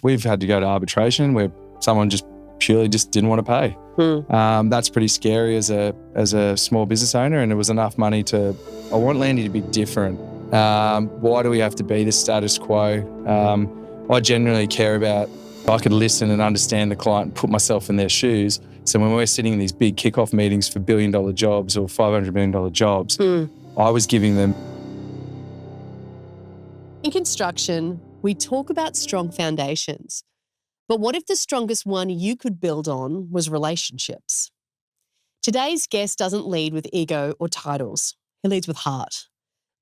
we've had to go to arbitration where someone just purely just didn't want to pay. That's pretty scary as a small business owner, and it was enough money I want Landy to be different. Why do we have to be the status quo? I genuinely care about, I could listen and understand the client and put myself in their shoes. So when we're sitting in these big kickoff meetings for $1 billion jobs or $500 million jobs, I was giving them. In construction, we talk about strong foundations. But what if the strongest one you could build on was relationships? Today's guest doesn't lead with ego or titles. He leads with heart.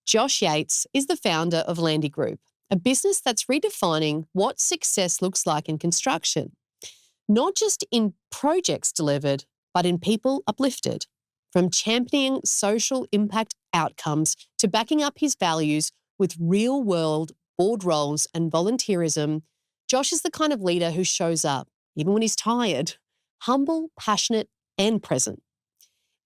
Josh Yates is the founder of Landy Group, a business that's redefining what success looks like in construction. Not just in projects delivered, but in people uplifted. From championing social impact outcomes to backing up his values with real-world board roles and volunteerism, Josh is the kind of leader who shows up, even when he's tired, humble, passionate, and present.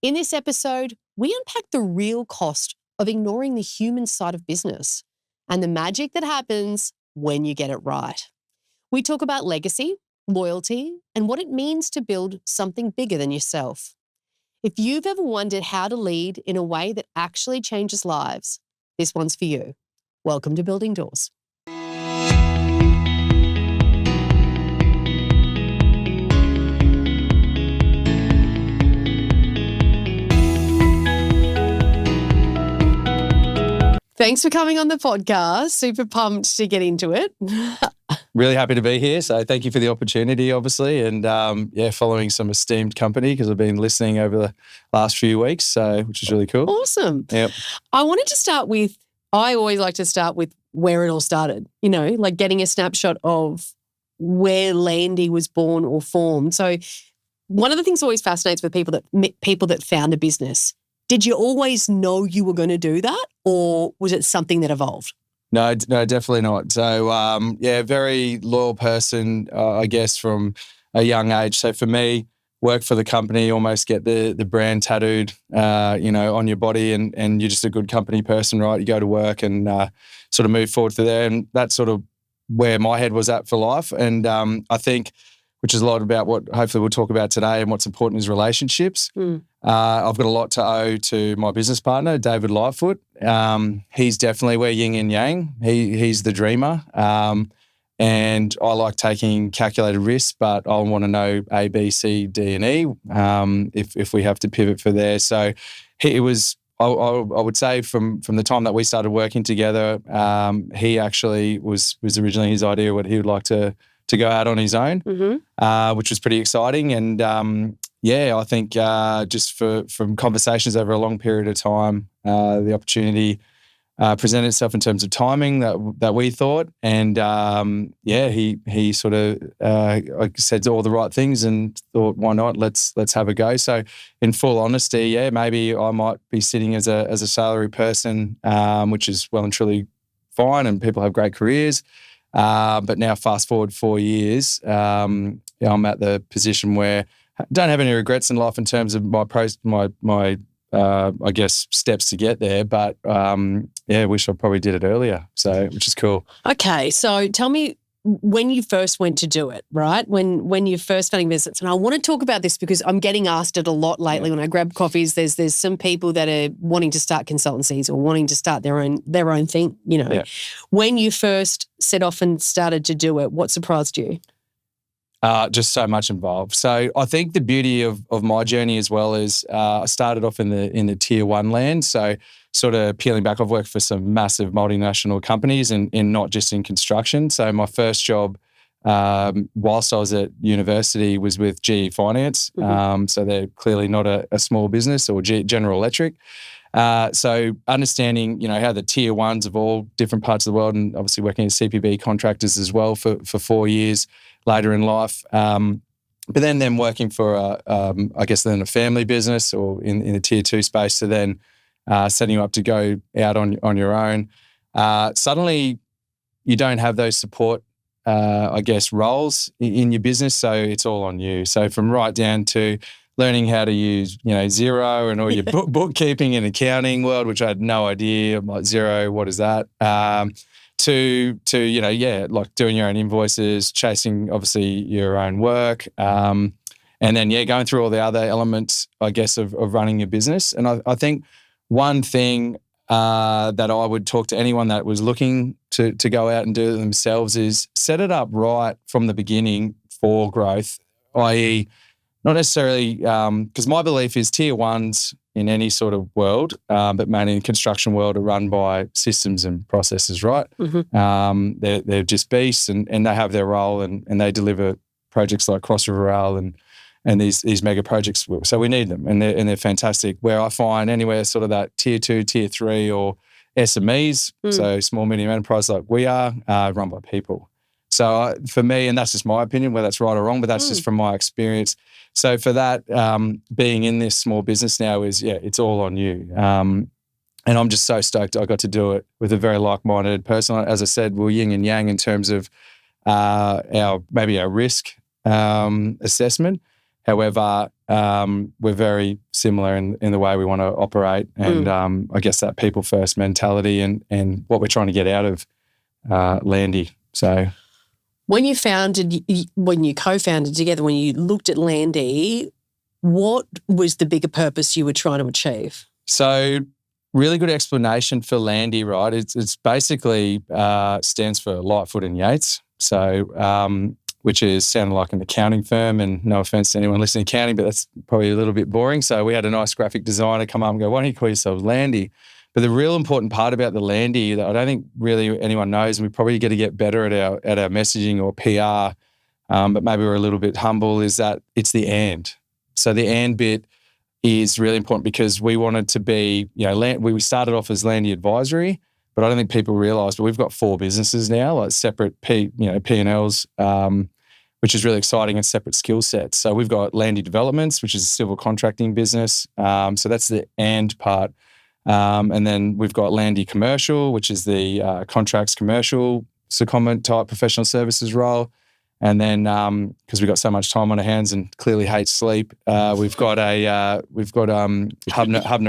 In this episode, we unpack the real cost of ignoring the human side of business and the magic that happens when you get it right. We talk about legacy, loyalty, and what it means to build something bigger than yourself. If you've ever wondered how to lead in a way that actually changes lives, this one's for you. Welcome to Building Doors. Thanks for coming on the podcast. Super pumped to get into it. Really happy to be here. So thank you for the opportunity, obviously. And following some esteemed company because I've been listening over the last few weeks, which is really cool. Awesome. Yep. I always like to start with where it all started, like getting a snapshot of where Landy was born or formed. So one of the things that always fascinates with people that found a business. Did you always know you were going to do that, or was it something that evolved? No, definitely not. So, very loyal person, I guess, from a young age. So for me, work for the company, almost get the brand tattooed, on your body, and you're just a good company person, right? You go to work and sort of move forward through there, and that's sort of where my head was at for life. And I think, which is a lot about what hopefully we'll talk about today, and what's important is relationships. I've got a lot to owe to my business partner, David Lightfoot. He's definitely, we're yin and yang. He's the dreamer. And I like taking calculated risks, but I want to know A, B, C, D, and E if we have to pivot for there. So it was, I would say from the time that we started working together, he actually was originally his idea what he would like to go out on his own, which was pretty exciting. And I think just from conversations over a long period of time, the opportunity presented itself in terms of timing that we thought. And he sort of said all the right things and thought, why not? Let's have a go. So in full honesty, maybe I might be sitting as a salary person, which is well and truly fine, and people have great careers. But now fast forward 4 years, I'm at the position where I don't have any regrets in life in terms of my I guess steps to get there. But wish I probably did it earlier. So which is cool. Okay, so tell me when you first went to do it, right? When you first founding business, and I want to talk about this because I'm getting asked it a lot lately when I grab coffees. There's some people that are wanting to start consultancies or wanting to start their own thing. When you first set off and started to do it, what surprised you? Just so much involved. So I think the beauty of my journey as well is I started off in the tier one land. So sort of peeling back, I've worked for some massive multinational companies and not just in construction. So my first job whilst I was at university was with GE Finance. So they're clearly not a small business, or General Electric. So understanding, how the tier ones of all different parts of the world, and obviously working as CPB contractors as well for 4 years later in life. But then working for, then a family business or in the tier two space, to then setting you up to go out on your own. Suddenly you don't have those support, roles in your business. So it's all on you. So from right down to learning how to use, Xero and all your bookkeeping and accounting world, which I had no idea. I'm like, Xero, what is that? to like doing your own invoices, chasing obviously your own work, and then going through all the other elements, I guess, of running your business. And I think one thing that I would talk to anyone that was looking to go out and do it themselves is set it up right from the beginning for growth, i.e. not necessarily, because my belief is tier ones in any sort of world, but mainly in the construction world, are run by systems and processes, right? Mm-hmm. They're just beasts, and they have their role, and they deliver projects like Cross River Rail and these mega projects. So we need them, and they're fantastic. Where I find anywhere sort of that tier 2, tier 3, or SMEs, so small, medium enterprise like we are, run by people. So for me, and that's just my opinion, whether that's right or wrong, but that's just from my experience. So for that, being in this small business now is, it's all on you. And I'm just so stoked I got to do it with a very like-minded person. As I said, we're yin and yang in terms of our risk assessment. However, we're very similar in the way we want to operate, and I guess that people-first mentality and what we're trying to get out of Landy. So... When you co-founded together, when you looked at Landy, what was the bigger purpose you were trying to achieve? So, really good explanation for Landy, right? It's basically stands for Lightfoot and Yates. So, which is sounding like an accounting firm, and no offense to anyone listening to accounting, but that's probably a little bit boring. So we had a nice graphic designer come up and go, "Why don't you call yourselves Landy?" But the real important part about the Landy that I don't think really anyone knows, and we probably got to get better at our messaging or PR, but maybe we're a little bit humble, is that it's the and. So the and bit is really important because we wanted to be, we started off as Landy Advisory, but I don't think people realise, but we've got 4 businesses now, like separate P&Ls, which is really exciting, and separate skill sets. So we've got Landy Developments, which is a civil contracting business. So that's the and part. And then we've got Landy Commercial, which is the contracts commercial secondment type professional services role. And then because we've got so much time on our hands and clearly hate sleep, we've got Hubner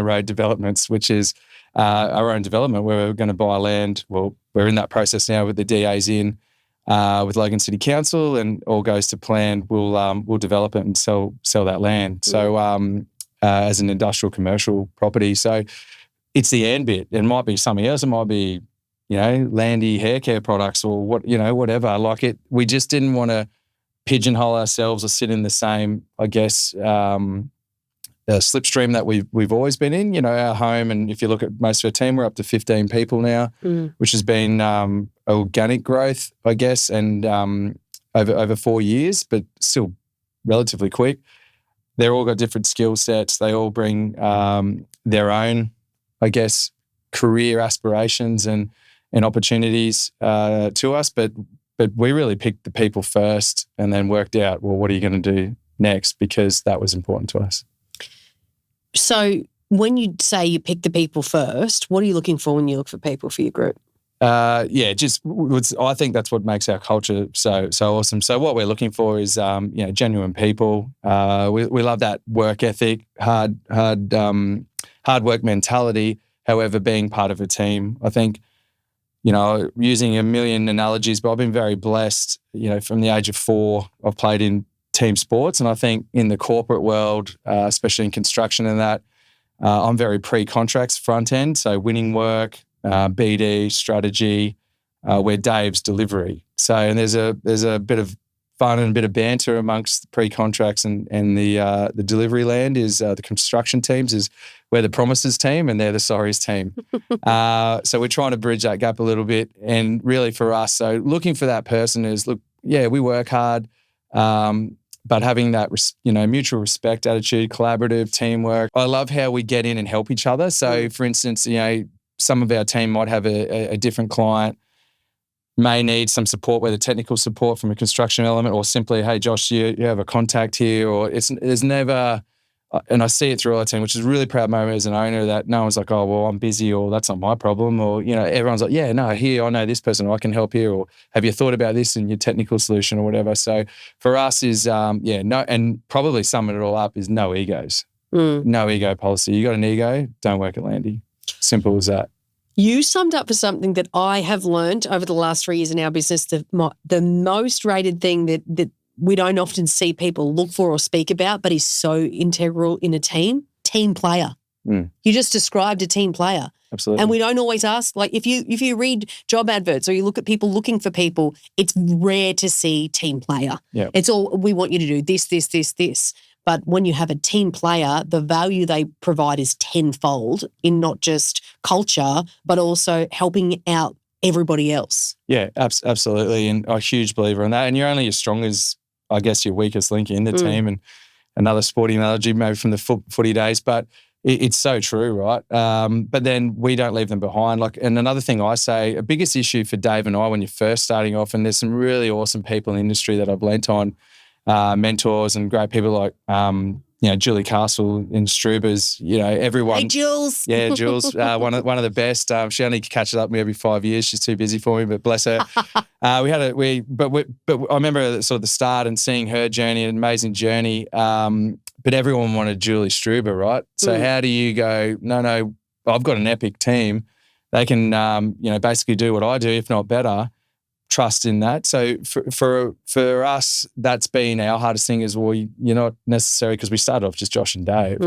Road Developments, which is our own development where we're going to buy land. Well, we're in that process now with the DAs in with Logan City Council, and all goes to plan. We'll develop it and sell that land. So as an industrial commercial property. So it's the and bit. It might be something else. It might be, Landy hair care products or whatever. Like it, we just didn't want to pigeonhole ourselves or sit in the same, I guess, slipstream that we've always been in. Our home, and if you look at most of our team, we're up to 15 people now, which has been organic growth, I guess, and over 4 years, but still relatively quick. They're all got different skill sets. They all bring their own, I guess, career aspirations and opportunities to us. But we really picked the people first and then worked out, well, what are you going to do next? Because that was important to us. So when you say you pick the people first, what are you looking for when you look for people for your group? I think that's what makes our culture so awesome. So what we're looking for is, genuine people. We love that work ethic, hard work mentality. However, being part of a team, I think, using a million analogies, but I've been very blessed. From the age of 4, I've played in team sports, and I think in the corporate world, especially in construction and that, I'm very pre-contracts front end, so winning work. BD strategy, where Dave's delivery. So, and there's a bit of fun and a bit of banter amongst the pre-contracts and the delivery land is the construction teams is we're the promises team and they're the sorries team. So we're trying to bridge that gap a little bit, and really for us, so looking for that person is we work hard, but having that mutual respect attitude, collaborative teamwork. I love how we get in and help each other. So, for instance, some of our team might have a different client, may need some support, whether technical support from a construction element or simply, hey, Josh, you have a contact here, or there's never, and I see it through our team, which is a really proud moment as an owner that no one's like, oh, well, I'm busy, or that's not my problem, or, everyone's like, yeah, no, here, I know this person, I can help here, or have you thought about this in your technical solution or whatever. So for us is, and probably summing it all up is no egos. No ego policy. You got an ego, don't work at Landy. Simple as that. You summed up for something that I have learned over the last 3 years in our business, the most rated thing that we don't often see people look for or speak about, but is so integral in a team player. You just described a team player. Absolutely. And we don't always ask, like if you read job adverts or you look at people looking for people, it's rare to see team player. Yeah. It's all, we want you to do this, this, this, this. But when you have a team player, the value they provide is tenfold in not just culture, but also helping out everybody else. Yeah, absolutely. And I'm a huge believer in that. And you're only as strong as, I guess, your weakest link in the team. And another sporting analogy, maybe from the footy days, but it's so true, right? But then we don't leave them behind. And another thing I say, a biggest issue for Dave and I when you're first starting off, and there's some really awesome people in the industry that I've lent on, mentors and great people like, Julie Castle in Strubers, everyone. Hey, Jules. Yeah, Jules, one of the best. She only catches up with me every 5 years. She's too busy for me, but bless her. But I remember sort of the start and seeing her journey, an amazing journey. But everyone wanted Julie Struber, right? So how do you go, no, I've got an epic team. They can, basically do what I do, if not better. Trust in that. So for us, that's been our hardest thing is, well, you're not necessarily, because we started off just Josh and Dave,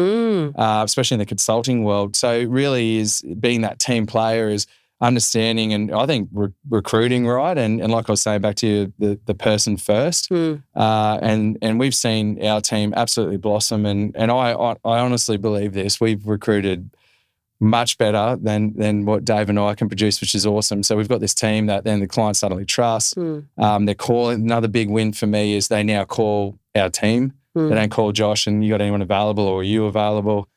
especially in the consulting world. So really is being that team player is understanding and I think recruiting, right? And like I was saying back to you, the person first. And we've seen our team absolutely blossom. And I honestly believe this. We've recruited much better than what Dave and I can produce, which is awesome. So we've got this team that then the clients suddenly trust. They're calling. Another big win for me is they now call our team. They don't call Josh and you got anyone available or are you available?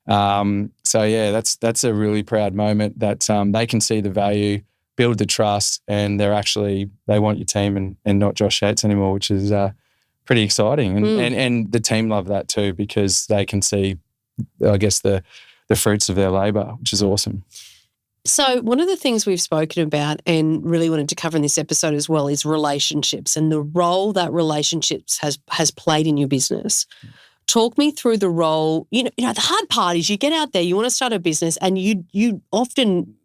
So yeah, that's a really proud moment that they can see the value, build the trust, and they want your team and not Josh Yates anymore, which is pretty exciting. And the team love that too because they can see, I guess, the fruits of their labour, which is awesome. So one of the things we've spoken about and really wanted to cover in this episode as well is relationships and the role that relationships has played in your business. Talk me through the role. The hard part is you get out there, you want to start a business and you often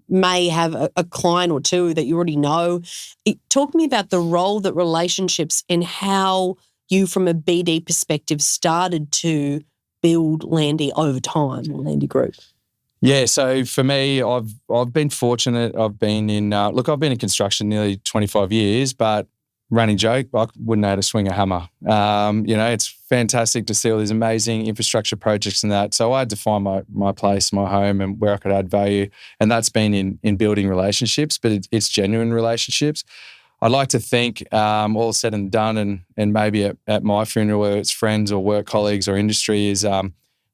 may have a client or two that you already know. Talk to me about the role that relationships and how you from a BD perspective started to build Landy over time, or Landy Group. Yeah, so for me, I've been fortunate. I've been in construction nearly 25 years, but running joke, I wouldn't know how to swing a hammer. It's fantastic to see all these amazing infrastructure projects and that. So I had to find my place, my home, and where I could add value, and that's been in building relationships, but it's genuine relationships. I'd like to think all said and done, and maybe at my funeral, whether it's friends or work colleagues or industry, is at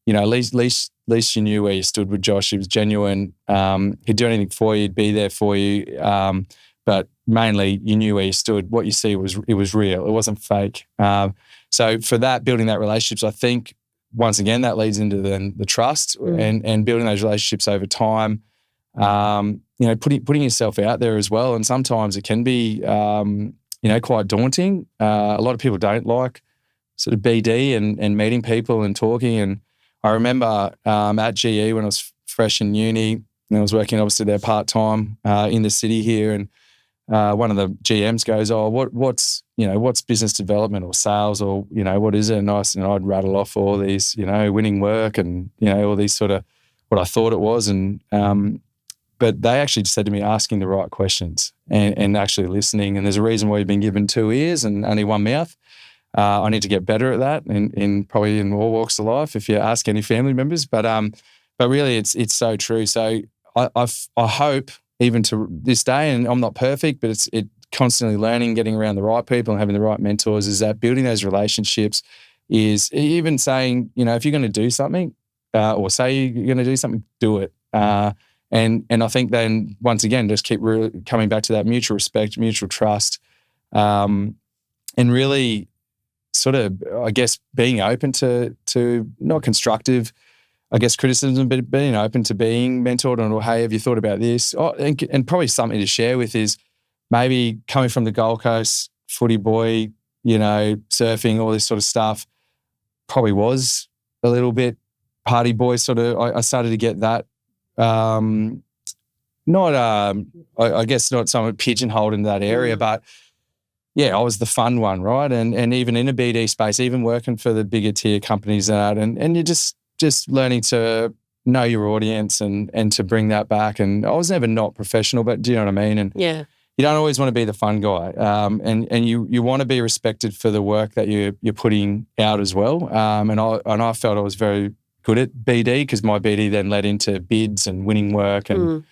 least you knew where you stood with Josh. He was genuine. He'd do anything for you. He'd be there for you. But mainly, you knew where you stood. What you see was real. It wasn't fake. So for that, building that relationships, I think once again that leads into then the trust and building those relationships over time. Putting yourself out there as well. And sometimes it can be, quite daunting. A lot of people don't like sort of BD and meeting people and talking. And I remember at GE when I was fresh in uni, and I was working obviously there part-time in the city here. And one of the GMs goes, what's business development or sales or, what is it? And I'd rattle off all these, winning work and, all these sort of what I thought it was. And, but they actually said to me, asking the right questions and actually listening. And there's a reason why you've been given 2 ears and only one mouth. I need to get better at that in probably in all walks of life if you ask any family members. But really it's so true. So I hope even to this day, and I'm not perfect, but it's constantly learning, getting around the right people and having the right mentors, is that building those relationships is even saying, if you're going to do something or say you're going to do something, do it. And I think then once again, just keep coming back to that mutual respect, mutual trust, and really sort of, I guess, being open to not constructive, I guess, criticism, but being open to being mentored on, or hey, have you thought about this? Oh, and probably something to share with is maybe coming from the Gold Coast, footy boy, surfing, all this sort of stuff, probably was a little bit party boy sort of. I started to get that not, I guess not someone pigeonholed into that area, but yeah, I was the fun one, right? And even in a BD space, even working for the bigger tier companies and you're just learning to know your audience and to bring that back. And I was never not professional, but do you know what I mean? And Yeah. you don't always want to be the fun guy, and you want to be respected for the work that you're putting out as well. And I felt I was very good at BD because my BD then led into bids and winning work, and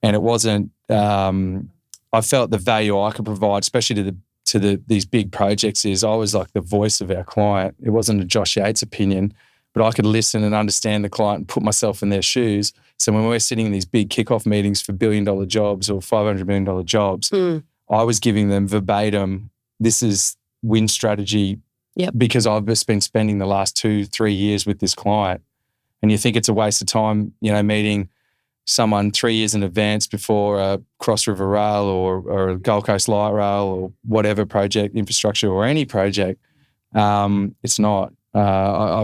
it wasn't. I felt the value I could provide, especially to these big projects, is I was like the voice of our client. It wasn't a Josh Yates opinion, but I could listen and understand the client and put myself in their shoes. So when we're sitting in these big kickoff meetings for $1 billion jobs or $500 million jobs, I was giving them verbatim, this is win strategy because I've just been spending the last 2-3 years with this client. And you think it's a waste of time, meeting someone 3 years in advance before a Cross River Rail or a Gold Coast Light Rail or whatever project, infrastructure or any project. It's not.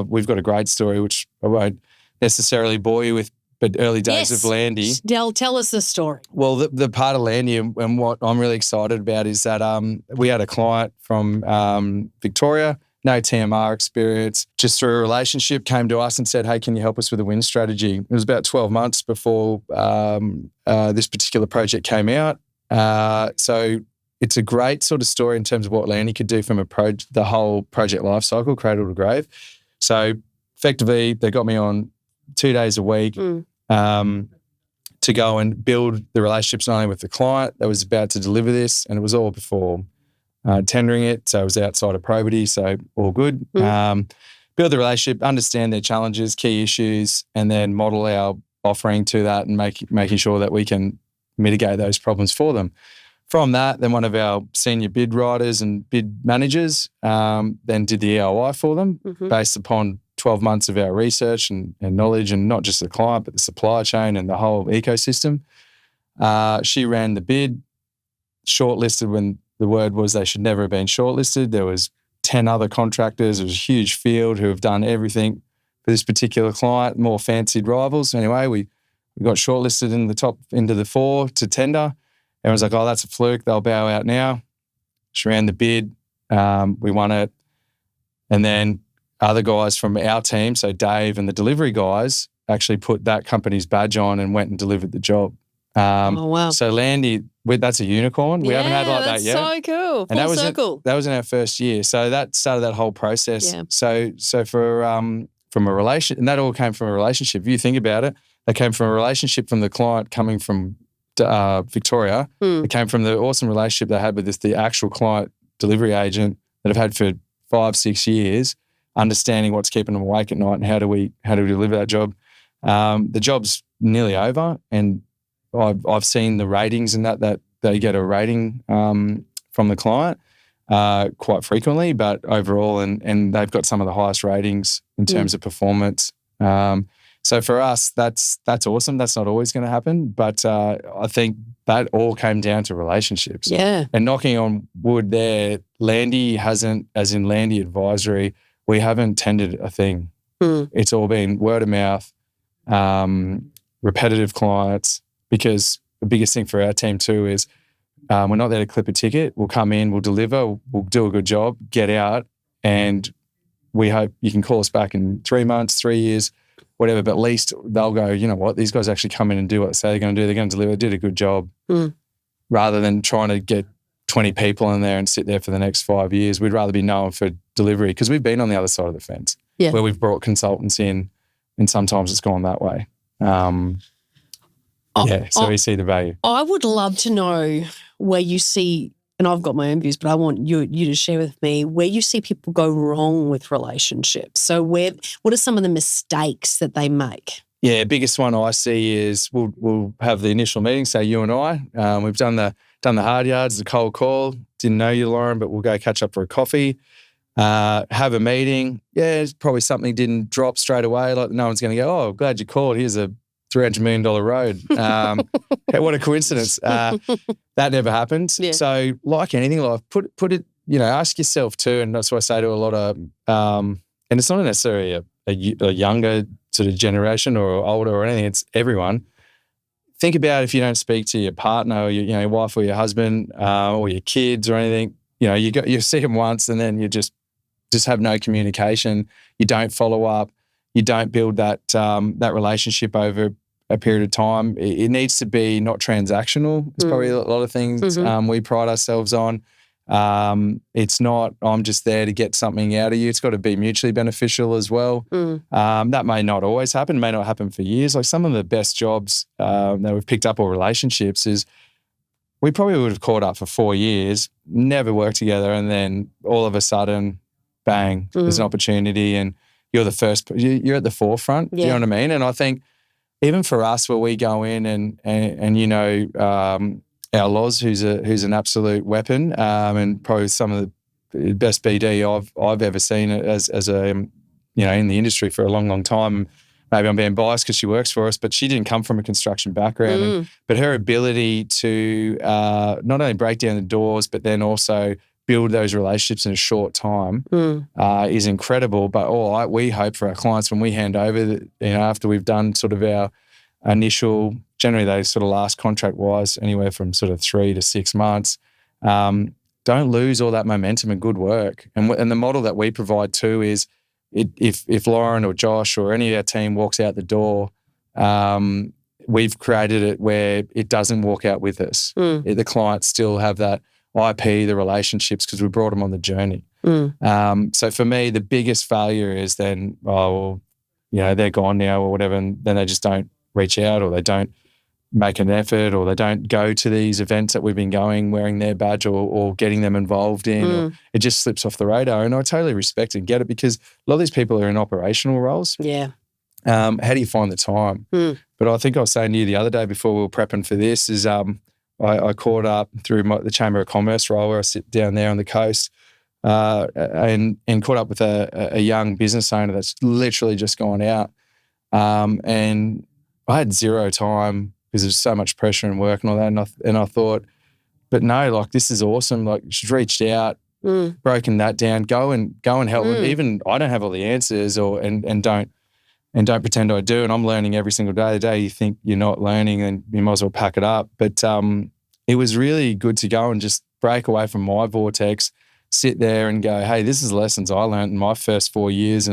We've got a great story, which I won't necessarily bore you with, but early days of Landy. Tell us the story. Well, the part of Landy and what I'm really excited about is that we had a client from Victoria, no TMR experience, just through a relationship, came to us and said, hey, can you help us with a win strategy? It was about 12 months before this particular project came out. So it's a great sort of story in terms of what Landy could do from the whole project life cycle, cradle to grave. So effectively, they got me on 2 days a week to go and build the relationships not only with the client that was about to deliver this, and it was all before tendering it, so it was outside of probity, so all good. Build the relationship, understand their challenges, key issues, and then model our offering to that and making sure that we can mitigate those problems for them. From that, then one of our senior bid writers and bid managers then did the EOI for them based upon 12 months of our research and knowledge, and not just the client, but the supply chain and the whole ecosystem. She ran the bid, shortlisted when the word was they should never have been shortlisted. There was 10 other contractors. It was a huge field who have done everything for this particular client, more fancied rivals. Anyway, we got shortlisted in the top into the 4 to tender. Everyone's like, oh, that's a fluke. They'll bow out now. She ran the bid. We won it. And then other guys from our team, so Dave and the delivery guys, actually put that company's badge on and went and delivered the job. Oh, wow. So Landy, that's a unicorn. We haven't had like that yet. So cool. And Full circle. That was in our first year. So that started that whole process. Yeah. So from a relation, and that all came from a relationship. If you think about it, that came from a relationship from the client coming from Victoria. It came from the awesome relationship they had with the actual client delivery agent that I've had for 5-6 years, understanding what's keeping them awake at night and how do we deliver that job. The job's nearly over, and I've seen the ratings and that they get a rating from the client quite frequently, but overall, and they've got some of the highest ratings in terms of performance. So for us, that's awesome. That's not always going to happen, but I think that all came down to relationships. Yeah. And knocking on wood there, Landy hasn't, as in Landy Advisory, we haven't tendered a thing. It's all been word of mouth, repetitive clients, because the biggest thing for our team too is we're not there to clip a ticket. We'll come in, we'll deliver, we'll do a good job, get out, and we hope you can call us back in 3 months, 3 years, whatever, but at least they'll go, you know what, these guys actually come in and do what they say they're going to do. They're going to deliver, did a good job, rather than trying to get 20 people in there and sit there for the next 5 years. We'd rather be known for delivery, because we've been on the other side of the fence where we've brought consultants in, and sometimes it's gone that way. So we see the value. I would love to know where you see, and I've got my own views, but I want you to share with me where you see people go wrong with relationships. So what are some of the mistakes that they make? Yeah, biggest one I see is we'll have the initial meeting, say you and I. We've done the hard yards, the cold call. Didn't know you, Lauren, but we'll go catch up for a coffee. Have a meeting. Yeah, it's probably something didn't drop straight away. Like no one's going to go, oh, glad you called. Here's a $300 million road. What a coincidence. That never happens. Yeah. So like anything in life, put it, ask yourself too. And that's what I say to a lot of, and it's not necessarily a younger sort of generation or older or anything. It's everyone. think about if you don't speak to your partner or your wife or your husband or your kids or anything. You see them once and then you just have no communication. You don't follow up. You don't build that relationship over a period of time. It needs to be not transactional. It's probably a lot of things we pride ourselves on. It's not, I'm just there to get something out of you. It's got to be mutually beneficial as well. That may not always happen, may not happen for years. Like some of the best jobs that we've picked up or relationships is we probably would have caught up for 4 years, never worked together, and then all of a sudden, bang, there's an opportunity and you're the first, you're at the forefront. You know what I mean? And I think even for us where we go in and our Loz, who's an absolute weapon, and probably some of the best BD I've ever seen as a in the industry for a long, long time. Maybe I'm being biased because she works for us, but she didn't come from a construction background. But her ability to not only break down the doors, but then also build those relationships in a short time is incredible. But we hope for our clients when we hand over, after we've done sort of our initial, generally they sort of last contract-wise anywhere from sort of 3 to 6 months, don't lose all that momentum and good work. And the model that we provide too is if Lauren or Josh or any of our team walks out the door, we've created it where it doesn't walk out with us. The clients still have that IP, the relationships, because we brought them on the journey. So for me, the biggest failure is then, they're gone now or whatever, and then they just don't reach out or they don't make an effort or they don't go to these events that we've been going, wearing their badge or getting them involved in. Or it just slips off the radar. And I totally respect and get it because a lot of these people are in operational roles. Yeah. How do you find the time? But I think I was saying to you the other day before we were prepping for this is I caught up through the Chamber of Commerce role where I sit down there on the coast and caught up with a young business owner that's literally just gone out. And I had zero time because there's so much pressure and work and all that. And I thought, but no, like this is awesome. Like she's reached out, broken that down, go and help. Even I don't have all the answers and don't pretend I do. And I'm learning every single day. The day you think you're not learning, then you might as well pack it up. But it was really good to go and just break away from my vortex, sit there and go, hey, this is lessons I learned in my first 4 years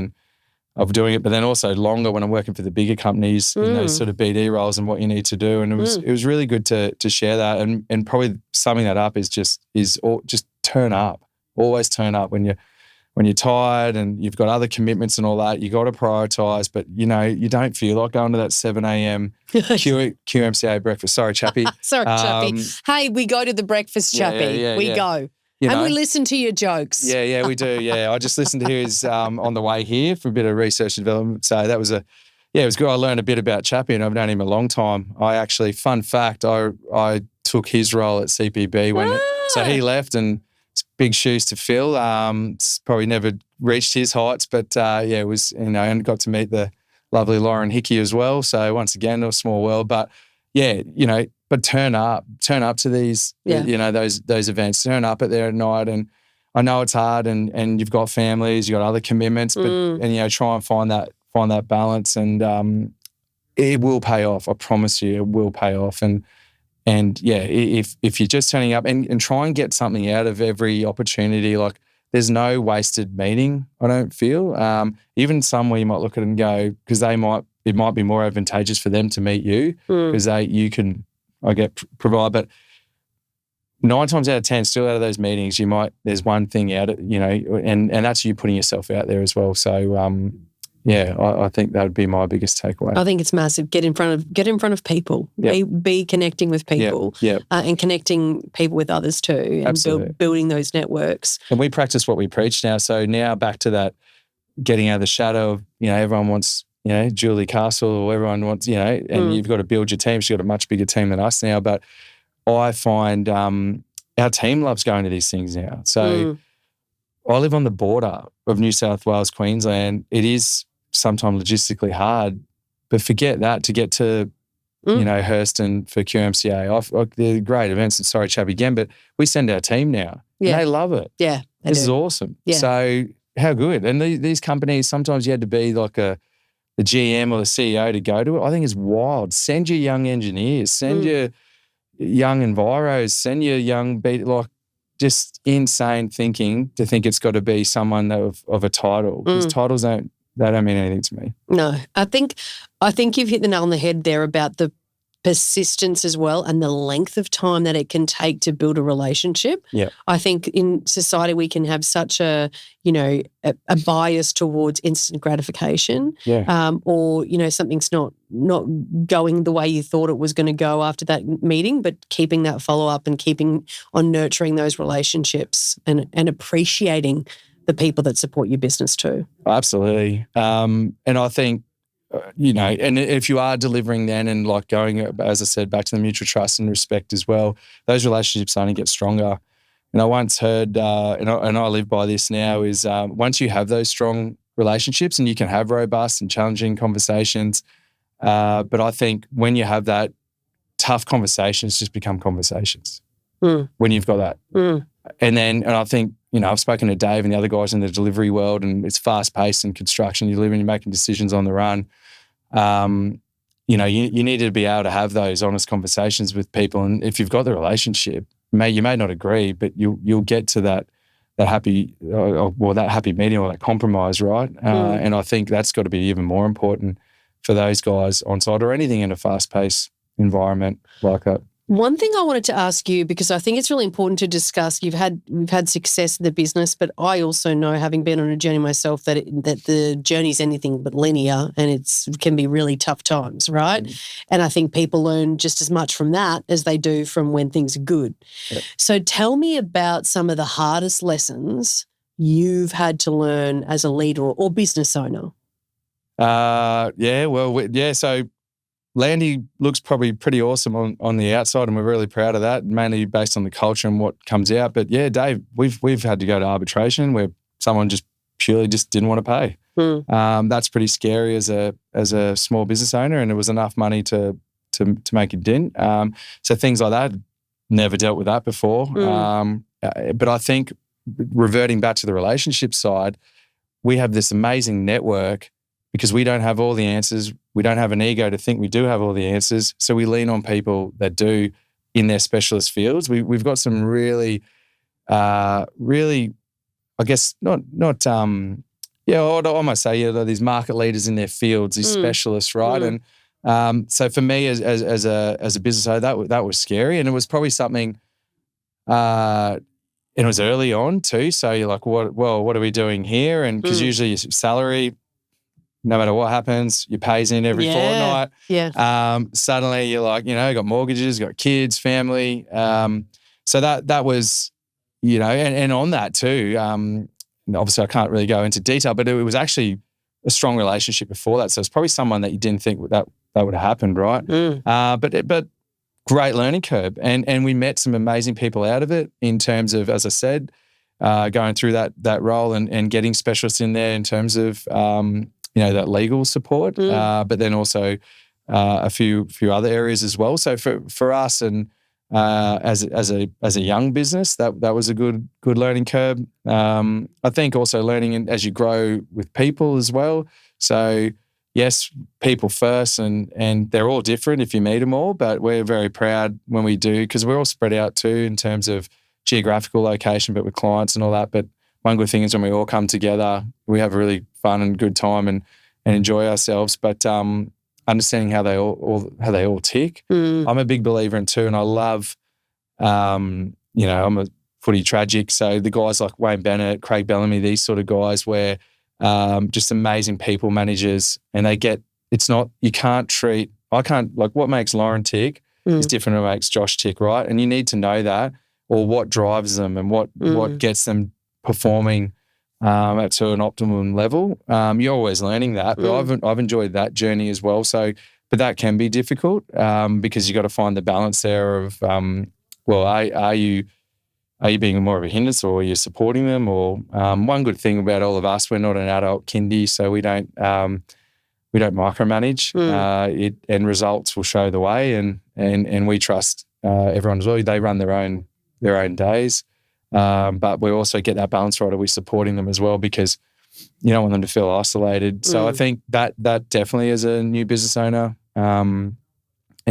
of doing it, but then also longer when I'm working for the bigger companies in those sort of BD roles and what you need to do. And it was really good to share that. And probably summing that up is just turn up. Always turn up when you're tired and you've got other commitments and all that. You got to prioritize, but you don't feel like going to that 7 a.m. QMCA breakfast. Sorry, Chappie. Sorry, Chappie. Hey, we go to the breakfast, Chappie. We go. And we listen to your jokes. Yeah, we do. Yeah, I just listened to his on the way here for a bit of research and development. So that was it was good. I learned a bit about Chappie and I've known him a long time. I actually, fun fact, I took his role at CPB so he left and it's big shoes to fill. Probably never reached his heights, but it was, and got to meet the lovely Lauren Hickey as well. So once again, a small world, but but turn up to these, those events, turn up at there at night. And I know it's hard and you've got families, you've got other commitments, but, try and find that balance and it will pay off. I promise you it will pay off. And if you're just turning up and try and get something out of every opportunity, like there's no wasted meeting, I don't feel. Even some where you might look at it and go, because it might be more advantageous for them to meet you because provide, but 9 times out of 10, still out of those meetings, there's one thing out, and that's you putting yourself out there as well. So, I think that would be my biggest takeaway. I think it's massive. Get in front of people. Yep. Be connecting with people. Yep. And connecting people with others too, and building those networks. And we practice what we preach now. So now back to that, getting out of the shadow of everyone wants. Julie Castle or everyone wants, and you've got to build your team. She's got a much bigger team than us now. But I find our team loves going to these things now. So I live on the border of New South Wales, Queensland. It is sometimes logistically hard, but forget that to get to, Hurston for QMCA. They're great events. And sorry, Chappie again, but we send our team now. Yeah. And they love it. Yeah. This is awesome. Yeah. So how good. And these companies, sometimes you had to be like the GM or the CEO to go to it, I think is wild. Send your young engineers, send your young enviros, send your young just insane thinking to think it's got to be someone of a title, because titles don't mean anything to me. No, I think you've hit the nail on the head there about the persistence as well and the length of time that it can take to build a relationship. Yeah. I think in society we can have such a bias towards instant gratification. Yeah. Or, something's not going the way you thought it was going to go after that meeting, but keeping that follow-up and keeping on nurturing those relationships and appreciating the people that support your business too. Absolutely. And I think, and if you are delivering then and like going, as I said, back to the mutual trust and respect as well, those relationships only get stronger. And I once heard, and I live by this now, is once you have those strong relationships and you can have robust and challenging conversations, but I think when you have that, tough conversations just become conversations when you've got that. And I think, I've spoken to Dave and the other guys in the delivery world, and it's fast-paced in construction. You're living, you're making decisions on the run. You need to be able to have those honest conversations with people. And if you've got the relationship, you may not agree, but you'll get to that happy medium or that compromise, right? And I think that's got to be even more important for those guys on site or anything in a fast-paced environment like that. One thing I wanted to ask you, because I think it's really important to discuss, we've had success in the business, but I also know, having been on a journey myself, that the journey's anything but linear, and it can be really tough times, right? And I think people learn just as much from that as they do from when things are good. Yep. So tell me about some of the hardest lessons you've had to learn as a leader or business owner. So Landy looks probably pretty awesome on the outside, and we're really proud of that, mainly based on the culture and what comes out. But yeah, Dave, we've had to go to arbitration where someone just purely didn't want to pay. That's pretty scary as a small business owner, and it was enough money to make a dent. So things like that, never dealt with that before. But I think reverting back to the relationship side, we have this amazing network because we don't have all the answers. We don't have an ego to think we do have all the answers. So we lean on people that do in their specialist fields. We've got some really, I guess, not I almost say, these market leaders in their fields, these specialists, right? And so for me as a business owner, that was scary. And it was probably something, and it was early on too. So you're like, what are we doing here? And because usually your salary, no matter what happens, your pay's in every fortnight. Yeah. Suddenly you're like, got mortgages, got kids, family. So that was, and on that too, obviously I can't really go into detail, but it was actually a strong relationship before that. So it's probably someone that you didn't think that would have happened, right? But great learning curve. And we met some amazing people out of it in terms of, as I said, going through that role and getting specialists in there in terms of, that legal support, but then also a few other areas as well. So for us and as a young business, that was a good learning curve. I think also learning as you grow with people as well. So yes, people first, and they're all different if you meet them all, but we're very proud when we do, because we're all spread out too in terms of geographical location, but with clients and all that. But one good thing is when we all come together, we have a really fun and good time and enjoy ourselves. But understanding how they all tick, I'm a big believer in too, and I love, I'm a footy tragic, so the guys like Wayne Bennett, Craig Bellamy, these sort of guys, where just amazing people managers, and I can't what makes Lauren tick is different than what makes Josh tick, right? And you need to know that, or what drives them and what gets them performing to an optimum level. You're always learning that, but I've enjoyed that journey as well. So, but that can be difficult because you got to find the balance there of, are you being more of a hindrance, or are you supporting them? Or one good thing about all of us, we're not an adult kindy, so we don't micromanage. And results will show the way, and we trust everyone as well. They run their own days. But we also get that balance right. Are we supporting them as well? Because you don't want them to feel isolated. So I think that definitely as a new business owner, and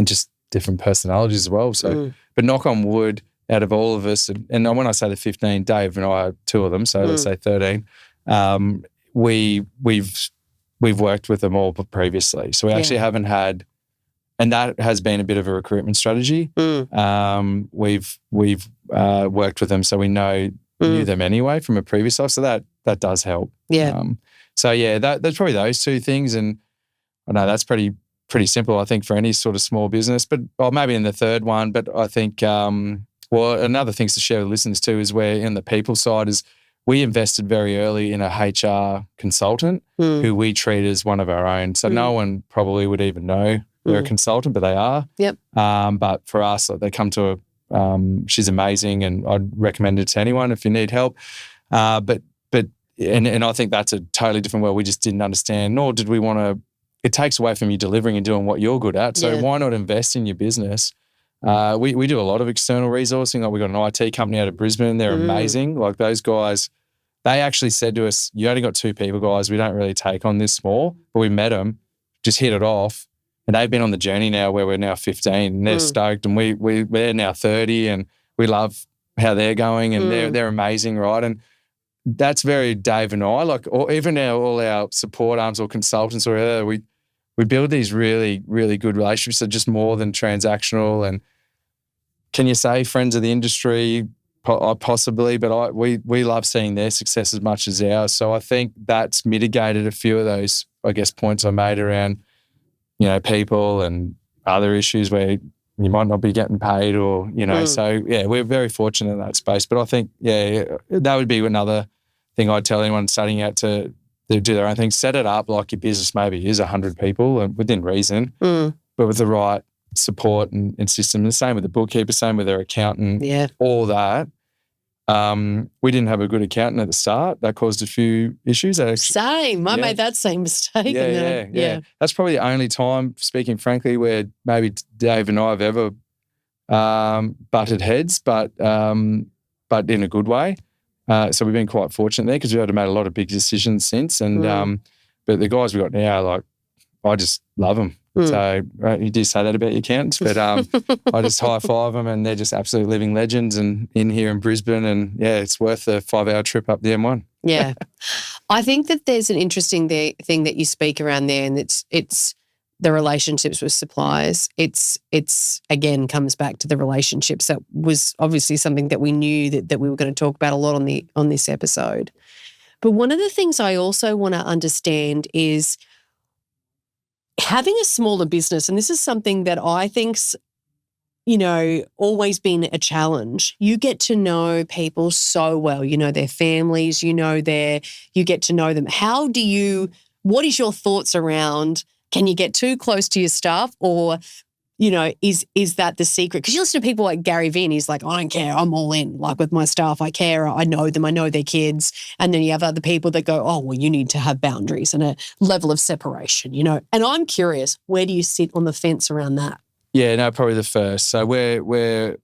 just different personalities as well. So, but knock on wood, out of all of us, and when I say the 15, Dave and I are two of them, so let's say 13. We've worked with them all previously, so we actually haven't had, and that has been a bit of a recruitment strategy. We've worked with them, so we knew them anyway from a previous life, so that does help. So that's probably those two things, and I know that's pretty simple, I think, for any sort of small business. But maybe in the third one. But I think another things to share with listeners too is where in the people side is we invested very early in a HR consultant who we treat as one of our own. So no one probably would even know they're a consultant, but they are. But for us, they come to she's amazing, and I'd recommend it to anyone if you need help. But I think that's a totally different world we just didn't understand, nor did we want to. It takes away from you delivering and doing what you're good at. So why not invest in your business? We do a lot of external resourcing. Like, we've got an IT company out of Brisbane. They're amazing. Like, those guys, they actually said to us, you only got 2 people, guys. We don't really take on this small. But we met them, just hit it off. And they've been on the journey now where we're now 15 and they're stoked, and we're now 30, and we love how they're going, and they're amazing, right? And that's very Dave and I, like, or even all our support arms or consultants or whatever, we build these really, really good relationships that are just more than transactional. And can you say friends of the industry? Possibly, but we love seeing their success as much as ours. So I think that's mitigated a few of those, I guess, points I made around, people and other issues where you might not be getting paid, or, so we're very fortunate in that space. But I think, that would be another thing I'd tell anyone starting out to do their own thing. Set it up like your business maybe is 100 people and within reason, but with the right support and system. The same with the bookkeeper, same with their accountant, all that. We didn't have a good accountant at the start. That caused a few issues. Same. I made that same mistake. Yeah. That's probably the only time, speaking frankly, where maybe Dave and I have ever butted heads, but in a good way. So we've been quite fortunate there because we've had to make a lot of big decisions since. And but the guys we've got now, like, I just love them. So you do say that about your accountants, but I just high five them, and they're just absolute living legends, and in here in Brisbane, and it's worth a 5-hour trip up the M1. Yeah. I think that there's an interesting thing that you speak around there, and it's the relationships with suppliers. It's again comes back to the relationships. That was obviously something that we knew that we were going to talk about a lot on this episode. But one of the things I also want to understand is having a smaller business, and this is something that I think's, always been a challenge. You get to know people so well, their families, you get to know them. What is your thoughts around, can you get too close to your staff, or, is that the secret? Because you listen to people like Gary Vee, and he's like, I don't care, I'm all in. Like, with my staff, I care, I know them, I know their kids. And then you have other people that go, oh, well, you need to have boundaries and a level of separation, And I'm curious, where do you sit on the fence around that? Yeah, no, probably the first. So we're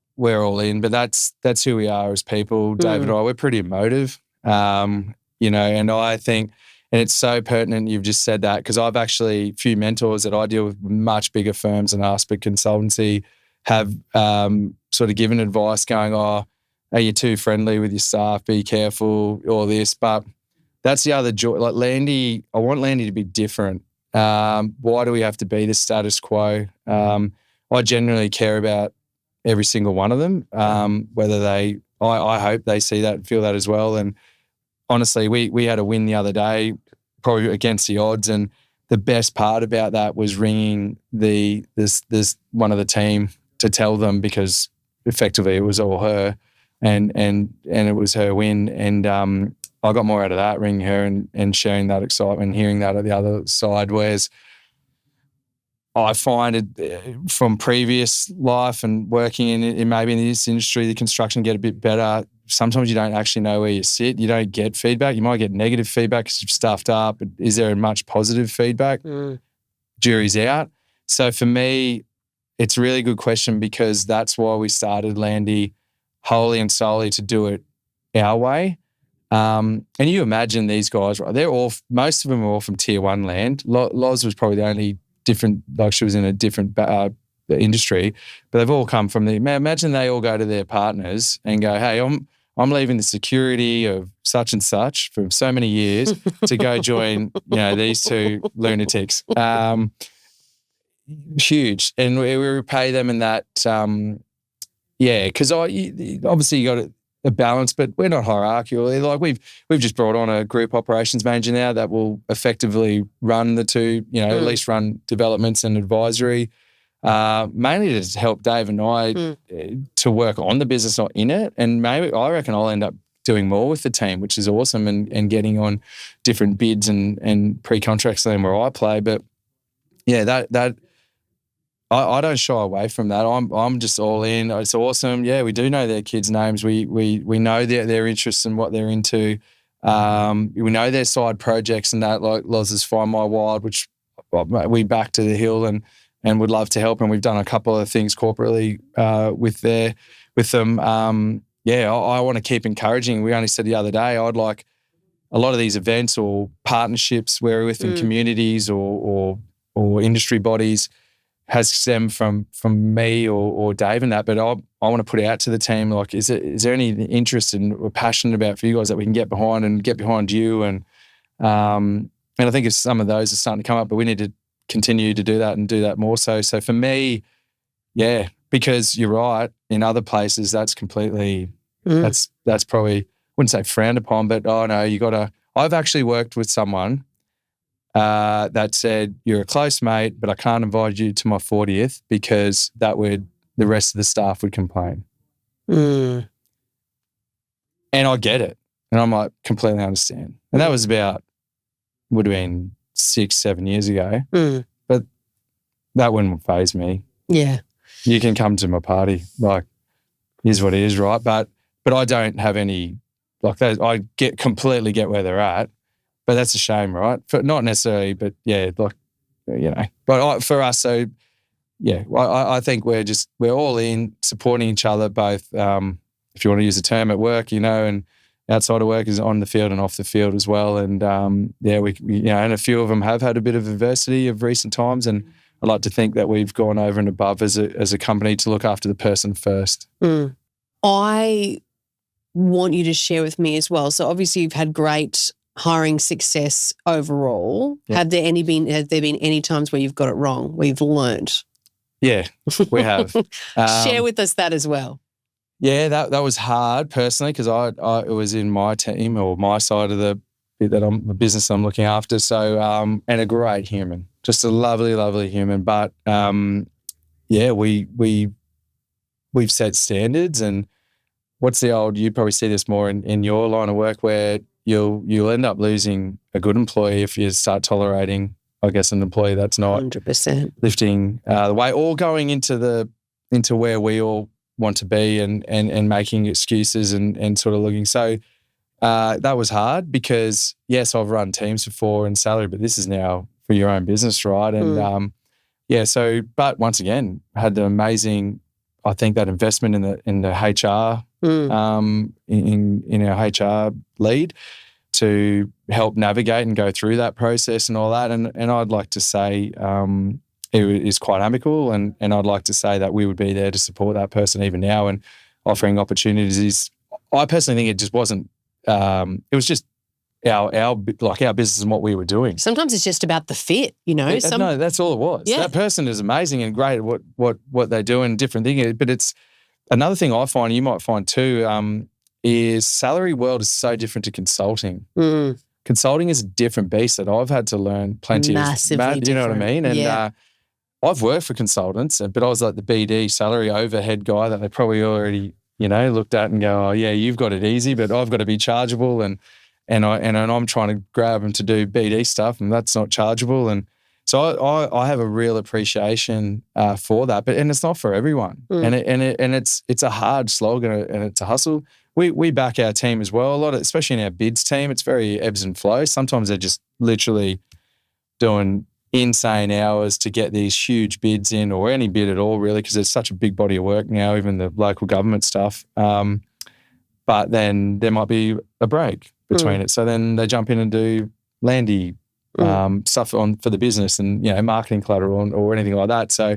all in, but that's who we are as people. Dave and I, we're pretty emotive, and I think, and it's so pertinent you've just said that, because I've actually, few mentors that I deal with much bigger firms than us, but consultancy, have sort of given advice going, are you too friendly with your staff? Be careful, all this. But that's the other joy. Like Landy, I want Landy to be different. Why do we have to be the status quo? I genuinely care about every single one of them, whether I hope they see that and feel that as well. And honestly, we had a win the other day, probably against the odds, and the best part about that was ringing this one of the team to tell them, because effectively it was all her, and it was her win, and I got more out of that, ringing her and sharing that excitement, hearing that at the other side. Whereas I find it from previous life and working in maybe in this industry, the construction get a bit better. Sometimes you don't actually know where you sit. You don't get feedback. You might get negative feedback because you've stuffed up. But is there much positive feedback? Jury's out. So for me, it's a really good question, because that's why we started Landy wholly and solely to do it our way. And you imagine these guys, right? Most of them are all from tier one land. Loz was probably the only different, like she was in a different industry, but they've all come from imagine they all go to their partners and go, hey, I'm leaving the security of such and such for so many years to go join, these two lunatics. Huge. And we repay them in that, because obviously you got a balance, but we're not hierarchical. Like we've just brought on a group operations manager now that will effectively run the two, at least run developments and advisory, mainly to help Dave and I to work on the business, not in it. And maybe I reckon I'll end up doing more with the team, which is awesome, and getting on different bids and pre-contracts than where I play. But yeah, that I don't shy away from that. I'm just all in. It's awesome. Yeah, we do know their kids' names. We know their interests and what they're into. We know their side projects and that, like Loz's Find My Wild, which we back to the hill and would love to help. And we've done a couple of things corporately with them. I want to keep encouraging. We only said the other day, I'd like a lot of these events or partnerships where we're within communities or industry bodies has stemmed from me or Dave and that, but I want to put it out to the team, like, is there any interest in we're passionate about for you guys that we can get behind and get behind you? And I think some of those are starting to come up, but we need to continue to do that and do that more so. So for me, yeah, because you're right, in other places that's completely, that's probably, wouldn't say frowned upon, but I've actually worked with someone that said, you're a close mate, but I can't invite you to my 40th because the rest of the staff would complain. And I get it. And I'm like, completely understand. And that was would have been 6-7 years ago. But that wouldn't faze me. Yeah. You can come to my party. Like, here's what it is, right? But I don't have any, like that. I completely get where they're at. But that's a shame, right? Not necessarily, but yeah, like, But for us, so yeah, I think we're all in, supporting each other, both, if you want to use the term, at work, and outside of work is on the field and off the field as well. And and a few of them have had a bit of adversity of recent times, and I like to think that we've gone over and above as a company to look after the person first. I want you to share with me as well. So obviously you've had great hiring success overall. Yep. Have there been any times where you've got it wrong, where you've learned? Yeah, we have. Share with us that as well. Yeah, that was hard personally because it was in my team or my side of the business I'm looking after. So and a great human, just a lovely, lovely human. But we've set standards, and what's the old? You probably see this more in your line of work where you'll end up losing a good employee if you start tolerating, I guess, an employee that's not 100% lifting the weight or going into where we all want to be and making excuses and sort of looking. So that was hard because, yes, I've run teams before in salary, but this is now for your own business, right? And but once again, had the amazing, I think, that investment in the HR in our HR lead to help navigate and go through that process and all that. And I'd like to say it is quite amicable, and I'd like to say that we would be there to support that person even now and offering opportunities. I personally think it just wasn't. It was just our business and what we were doing. Sometimes it's just about the fit, No, that's all it was. Yeah. That person is amazing and great at what they do and different things. But it's another thing I find, you might find too, is salary world is so different to consulting. Consulting is a different beast that I've had to learn plenty Massively of. You know what I mean? And yeah. I've worked for consultants, but I was like the BD salary overhead guy that they probably already, looked at and go, oh yeah, you've got it easy, but I've got to be chargeable, and I'm trying to grab them to do BD stuff, and that's not chargeable. And so I have a real appreciation for that, and it's not for everyone. And it's a hard slog and it's a hustle. We back our team as well a lot, especially in our bids team. It's very ebbs and flows. Sometimes they're just literally doing insane hours to get these huge bids in, or any bid at all, really, because there's such a big body of work now, even the local government stuff. But then there might be a break. between it. So then they jump in and do Landy stuff for the business and, marketing collateral or anything like that. So,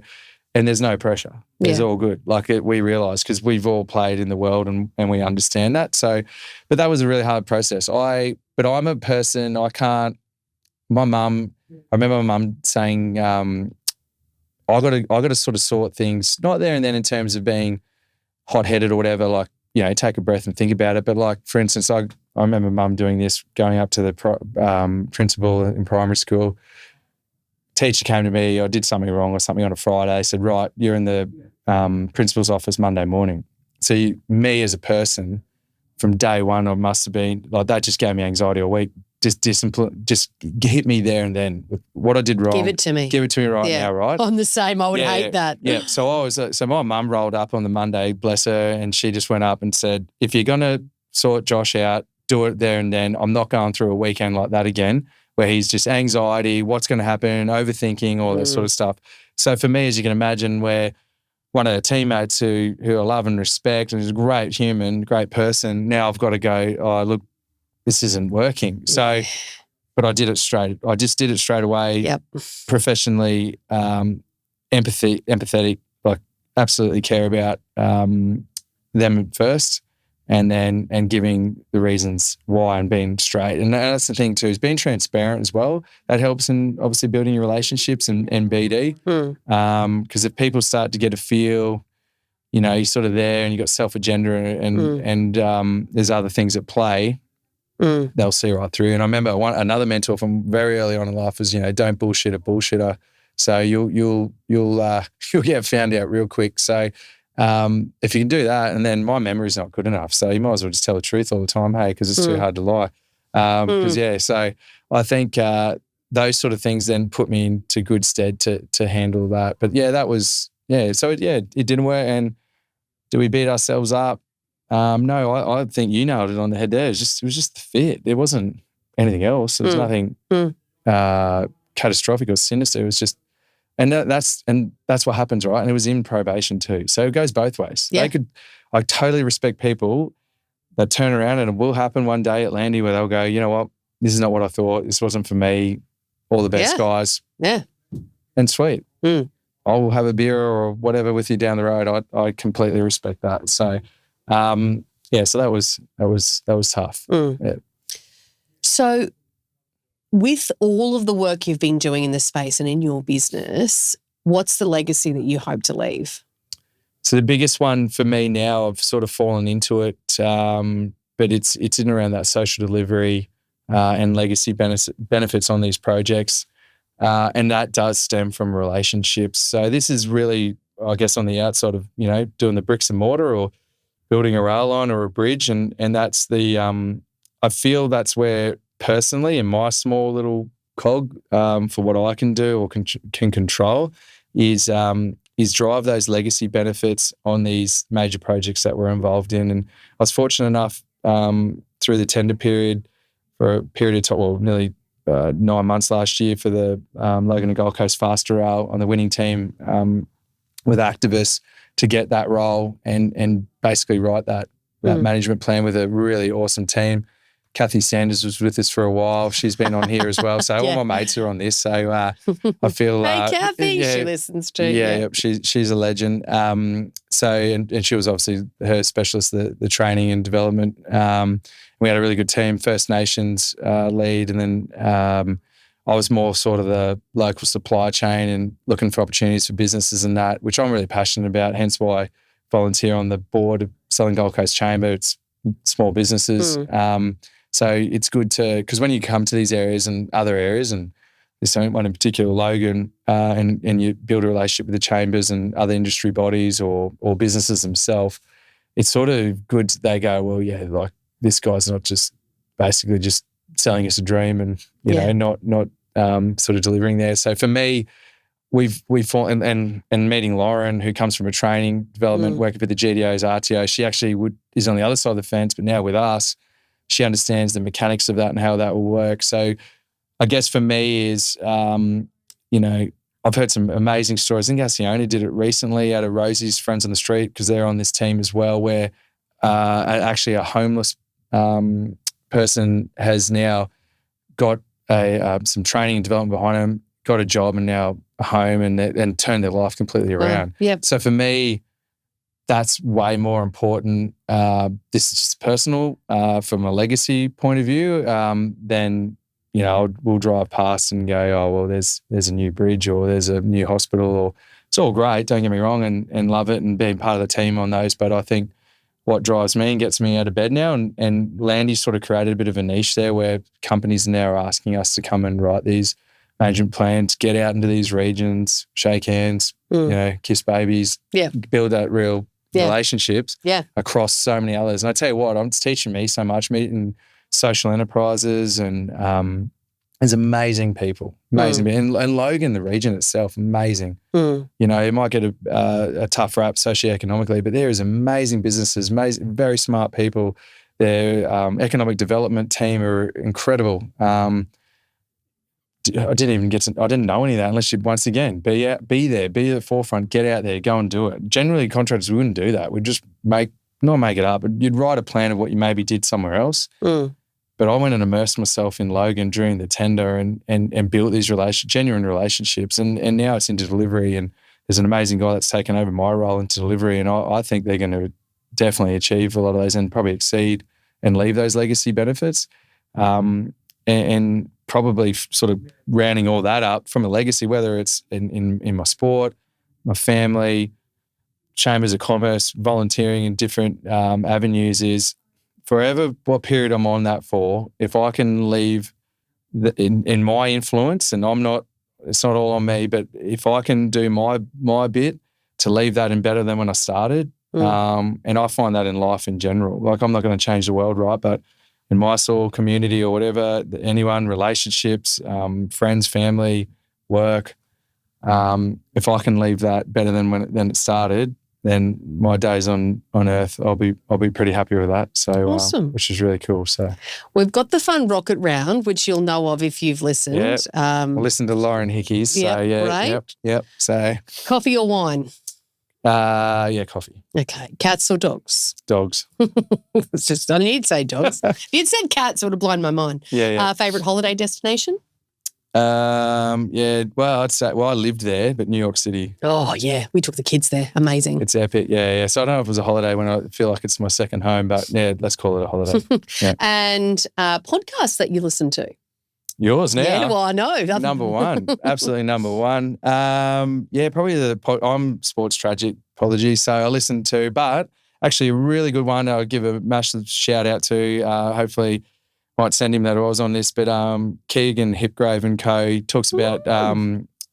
and there's no pressure. It's all good. We realise because we've all played in the world and we understand that. So, but that was a really hard process. But I'm a person, I remember my mum saying, I got to sort of sort things, not there and then in terms of being hot-headed or whatever, take a breath and think about it. But for instance, I remember mum doing this, going up to the principal in primary school. Teacher came to me, I did something wrong or something on a Friday, said, right, you're in the principal's office Monday morning. So me as a person, from day one, I must have been, that just gave me anxiety all week. Just discipline, just hit me there and then with what I did wrong. Give it to me right now, right? I'm the same. I would hate that. Yeah. So my mum rolled up on the Monday, bless her, and she just went up and said, if you're going to sort Josh out, do it there and then. I'm not going through a weekend like that again where he's just anxiety, what's going to happen, overthinking, all that sort of stuff. So for me, as you can imagine, where one of the teammates who I love and respect and is a great human, great person, now I've got to go, oh, look, this isn't working. So, but I just did it straight away, professionally, empathetic, absolutely care about them first and giving the reasons why and being straight. And that's the thing too, is being transparent as well. That helps in obviously building your relationships and BD. Because if people start to get a feel, you're sort of there and you've got self-agenda and there's other things at play, they'll see right through. And I remember another mentor from very early on in life was, don't bullshit a bullshitter. So you'll get found out real quick. So if you can do that, and then my memory's not good enough, so you might as well just tell the truth all the time, hey, because it's too hard to lie. So I think those sort of things then put me into good stead to handle that. But that was So it didn't work. And do we beat ourselves up? No, I think you nailed it on the head there. It was just the fit. There wasn't anything else. There was nothing catastrophic or sinister. It was just, and that's what happens, right? And it was in probation too. So it goes both ways. Yeah. I totally respect people that turn around, and it will happen one day at Landy where they'll go, you know what, this is not what I thought. This wasn't for me. All the best, guys. Yeah. And sweet. I'll have a beer or whatever with you down the road. I completely respect that. So, so that was tough. Yeah. So with all of the work you've been doing in this space and in your business, what's the legacy that you hope to leave? So the biggest one for me now, I've sort of fallen into it, but it's in around that social delivery and legacy benefits on these projects. And that does stem from relationships. So this is really, I guess, on the outside of, doing the bricks and mortar or building a rail line or a bridge. And that's the, I feel that's where personally in my small little cog for what I can do or can control is drive those legacy benefits on these major projects that we're involved in. And I was fortunate enough through the tender period for a period of time, nearly 9 months last year for the Logan and Gold Coast Faster Rail on the winning team with activists to get that role and basically write that management plan with a really awesome team. Kathy Sanders was with us for a while. She's been on here as well. So all my mates are on this. So I feel... Hey, Kathy, she listens too. Yeah. She's a legend. And she was obviously her specialist, the training and development. We had a really good team, First Nations lead, and then I was more sort of the local supply chain and looking for opportunities for businesses and that, which I'm really passionate about, hence why I volunteer on the board of Southern Gold Coast Chamber. It's small businesses. So it's good because when you come to these areas and other areas, and there's one in particular, Logan, and you build a relationship with the chambers and other industry bodies or businesses themselves, it's sort of good. They go, well, yeah, like this guy's not just basically just selling us a dream and, you know, not sort of delivering there. So for me, we've fallen and meeting Lauren, who comes from a training development, working for the GDO's RTO. She actually is on the other side of the fence, but now with us, she understands the mechanics of that and how that will work. So I guess for me is, you know, I've heard some amazing stories. I think Gassione did it recently out of Rosie's Friends on the Street because they're on this team as well, where actually a homeless person has now got some training and development behind them, got a job and now a home and turned their life completely around. Yep. So for me, that's way more important. This is just personal from a legacy point of view than, we'll drive past and go, oh, well, there's a new bridge or there's a new hospital, or it's all great, don't get me wrong, and love it and being part of the team on those. But I think what drives me and gets me out of bed now, and Landy sort of created a bit of a niche there where companies now are asking us to come and write these management plans, get out into these regions, shake hands, kiss babies, build that real relationships across so many others. And I tell you what, it's teaching me so much, meeting social enterprises and there's amazing people, and Logan, the region itself, amazing. It might get a tough rap socioeconomically, but there is amazing businesses, amazing, very smart people. Their economic development team are incredible. I didn't know any of that unless you, once again, be there, be at the forefront, get out there, go and do it. Generally, contractors wouldn't do that. We'd just not make it up, but you'd write a plan of what you maybe did somewhere else. But I went and immersed myself in Logan during the tender and built these genuine relationships. And now it's into delivery, and there's an amazing guy that's taken over my role into delivery. And I think they're going to definitely achieve a lot of those and probably exceed and leave those legacy benefits. And probably sort of rounding all that up from a legacy, whether it's in my sport, my family, chambers of commerce, volunteering in different avenues, is forever what period I'm on that for. If I can leave in my influence, and it's not all on me, but if I can do my bit to leave that in better than when I started, and I find that in life in general. Like, I'm not going to change the world, right? But in my soul, community or whatever, anyone, relationships, friends, family, work, if I can leave that better than it started, then my days on earth, I'll be pretty happy with that. So awesome. Which is really cool. So we've got the fun rocket round, which you'll know of if you've listened. Yeah, I listened to Lauren Hickey's. So yep. So coffee or wine? Coffee. Okay. Cats or dogs? Dogs. It's just, I need to say dogs. If you'd said cats, it would have blown my mind. Yeah. Favourite holiday destination? I'd say, I lived there, but New York City. Oh, yeah. We took the kids there. Amazing. It's epic. Yeah. So I don't know if it was a holiday when I feel like it's my second home, but yeah, let's call it a holiday. Yeah. And podcasts that you listen to? Yours now. Yeah, well, I know. Number one. Absolutely number one. Probably I'm sports tragic, apologies. So I listen to, but actually a really good one I'll give a massive shout out to, hopefully might send him that I was on this, but Keegan Hipgrave and Co. He talks about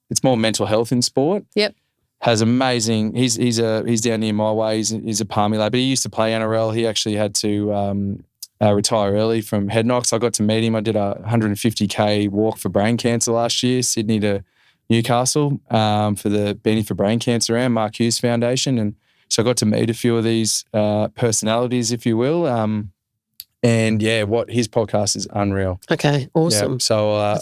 it's more mental health in sport. Yep. Has amazing. He's down near my way. He's a Palmy lad, but he used to play NRL. He actually had to retire early from head knocks. I got to meet him. I did a 150K walk for brain cancer last year, Sydney to Newcastle, for the Beanie for Brain Cancer and Mark Hughes Foundation, and so I got to meet a few of these personalities, if you will. And yeah, what his podcast is unreal. Okay, awesome. Yeah, so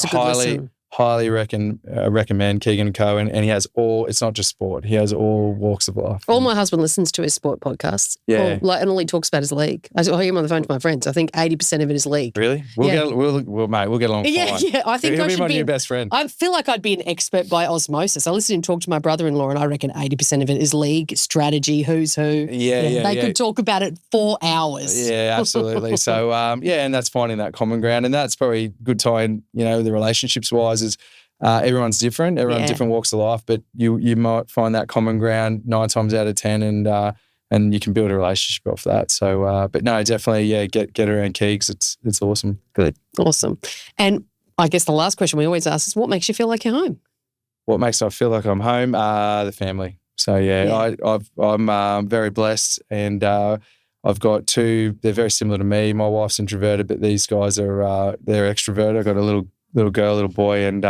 highly recommend Keegan & Co. And he has it's not just sport. He has all walks of life. All my husband listens to his sport podcasts. Yeah. And all he talks about is league. I hear him on the phone to my friends. I think 80% of it is league. Really? We'll get along fine. Yeah. I think He'll be my new best friend. I feel like I'd be an expert by osmosis. I listen to him talk to my brother-in-law, and I reckon 80% of it is league, strategy, who's who. Yeah. They could talk about it for hours. Yeah, absolutely. So, and that's finding that common ground. And that's probably a good time, the relationships-wise is everyone's different. Everyone's different walks of life, but you might find that common ground 9 times out of 10 and you can build a relationship off that. So, but no, definitely, get around Keegs. It's awesome. Good. Awesome. And I guess the last question we always ask is, what makes you feel like you're home? What makes me feel like I'm home? The family. So, I'm very blessed, and I've got 2. They're very similar to me. My wife's introverted, but these guys they're extroverted. I've got a little girl, little boy, and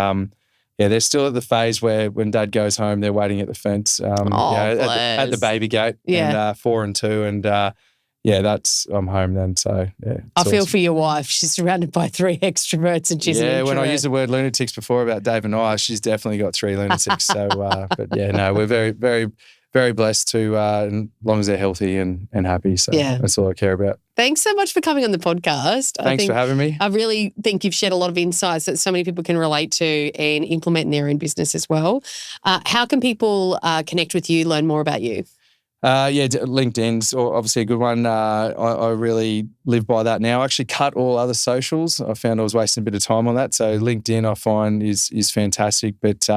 they're still at the phase where when Dad goes home, they're waiting at the fence, at the baby gate, and 4 and 2, and I'm home then. So I feel for your wife. She's surrounded by 3 extroverts, and she's an introvert. When I used the word lunatics before about Dave and I, she's definitely got 3 lunatics. So, but we're very, very, very blessed to, as long as they're healthy and happy. So that's all I care about. Thanks so much for coming on the podcast. Thanks for having me. I really think you've shared a lot of insights that so many people can relate to and implement in their own business as well. How can people connect with you, learn more about you? LinkedIn's obviously a good one. I really live by that now. I actually cut all other socials. I found I was wasting a bit of time on that. So LinkedIn I find is fantastic. But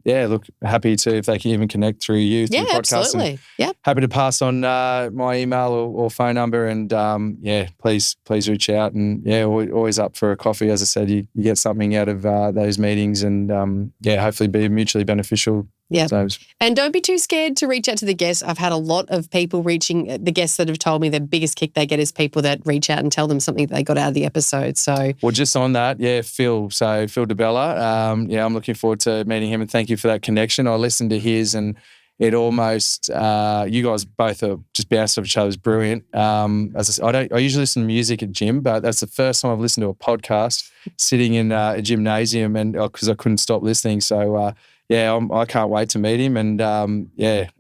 look, happy to, if they can even connect through you, through the podcast. Absolutely. Yeah. Happy to pass on my email or phone number, and please reach out, and always up for a coffee. As I said, you get something out of those meetings, and hopefully be mutually beneficial. Yeah. And don't be too scared to reach out to the guests. I've had a lot of people the guests that have told me the biggest kick they get is people that reach out and tell them something that they got out of the episode. So, well, just on that, Phil. So Phil DeBella, I'm looking forward to meeting him, and thank you for that connection. I listened to his, and it almost, you guys both are just bounced off each other. It was brilliant. As I said, I usually listen to music at gym, but that's the first time I've listened to a podcast sitting in a gymnasium, and because I couldn't stop listening. So, I can't wait to meet him, and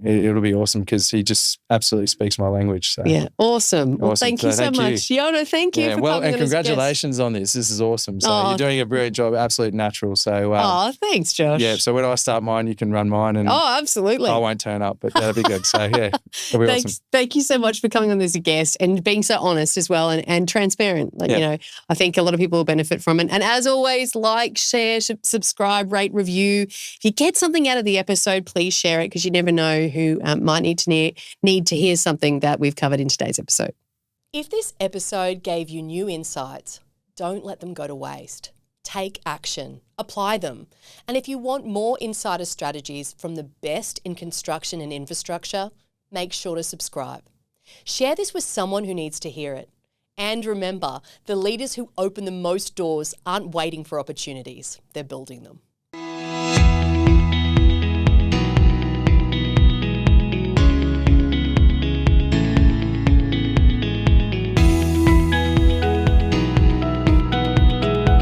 it'll be awesome because he just absolutely speaks my language. So. Yeah, awesome. Well, thank you so much. Yono, thank you for coming on. And congratulations on this. This is awesome. So you're doing a brilliant job, absolute natural. So thanks, Josh. Yeah, so when I start mine, you can run mine, and absolutely. I won't turn up, but that'll be good. So it'll be awesome. Thank you so much for coming on as a guest and being so honest as well and transparent. I think a lot of people will benefit from it. And as always, like, share, subscribe, rate, review. If you get something out of the episode, please share it, because you never know who might need to hear something that we've covered in today's episode. If this episode gave you new insights, don't let them go to waste. Take action, apply them. And if you want more insider strategies from the best in construction and infrastructure, make sure to subscribe. Share this with someone who needs to hear it. And remember, the leaders who open the most doors aren't waiting for opportunities, they're building them.